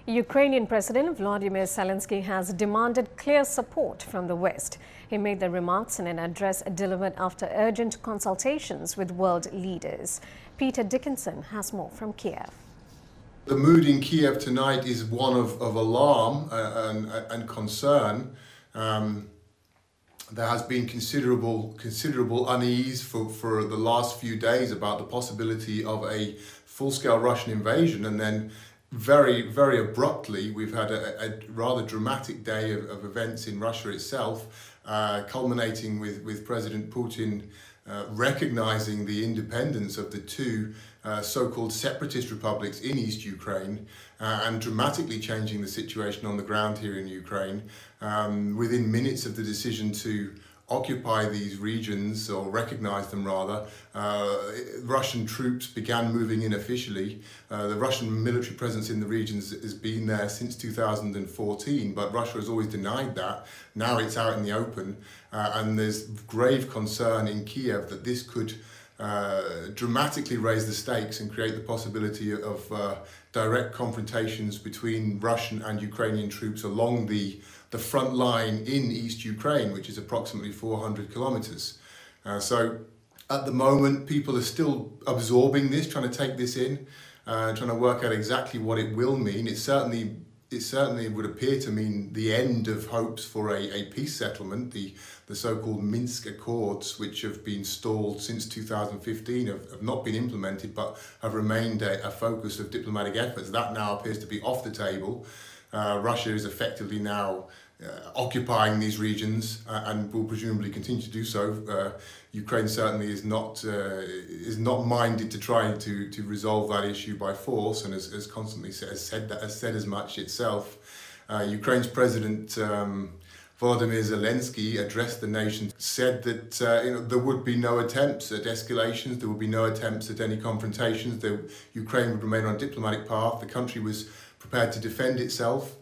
Ukrainian President Volodymyr Zelenskyy has demanded clear support from the West. He made the remarks in an address delivered after urgent consultations with world leaders. Peter Dickinson has more from Kyiv. The mood in Kyiv tonight is one of alarm and concern. There has been considerable unease for the last few days about the possibility of a full-scale Russian invasion, and then very abruptly we've had a rather dramatic day of events in Russia itself, culminating with President Putin recognizing the independence of the two so-called separatist republics in East Ukraine, and dramatically changing the situation on the ground here in Ukraine. Within minutes of the decision to occupy these regions, or recognize them rather, Russian troops began moving in officially. The Russian military presence in the regions has been there since 2014, but Russia has always denied that. Now it's out in the open, and there's grave concern in Kyiv that this could dramatically raise the stakes and create the possibility of direct confrontations between Russian and Ukrainian troops along the front line in East Ukraine, which is approximately 400 kilometers. So at the moment, people are still absorbing this, trying to take this in, trying to work out exactly what it will mean. It certainly would appear to mean the end of hopes for a peace settlement. The so-called Minsk Accords, which have been stalled since 2015, have not been implemented, but have remained a focus of diplomatic efforts. That now appears to be off the table. Russia is effectively now occupying these regions and will presumably continue to do so. Ukraine certainly is not minded to try to resolve that issue by force, and has constantly said as much itself. Ukraine's President Volodymyr Zelenskyy addressed the nation, said that there would be no attempts at escalations, there would be no attempts at any confrontations, that Ukraine would remain on a diplomatic path. The country was prepared to defend itself,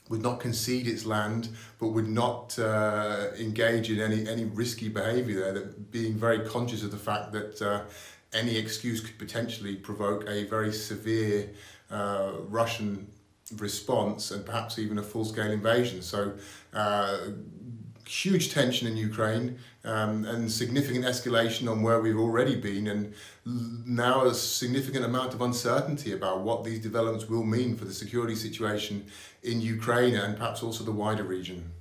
would not concede its land, but would not engage in any risky behaviour there, that being very conscious of the fact that any excuse could potentially provoke a very severe Russian response, and perhaps even a full-scale invasion. So huge tension in Ukraine, and significant escalation on where we've already been, and now a significant amount of uncertainty about what these developments will mean for the security situation in Ukraine and perhaps also the wider region.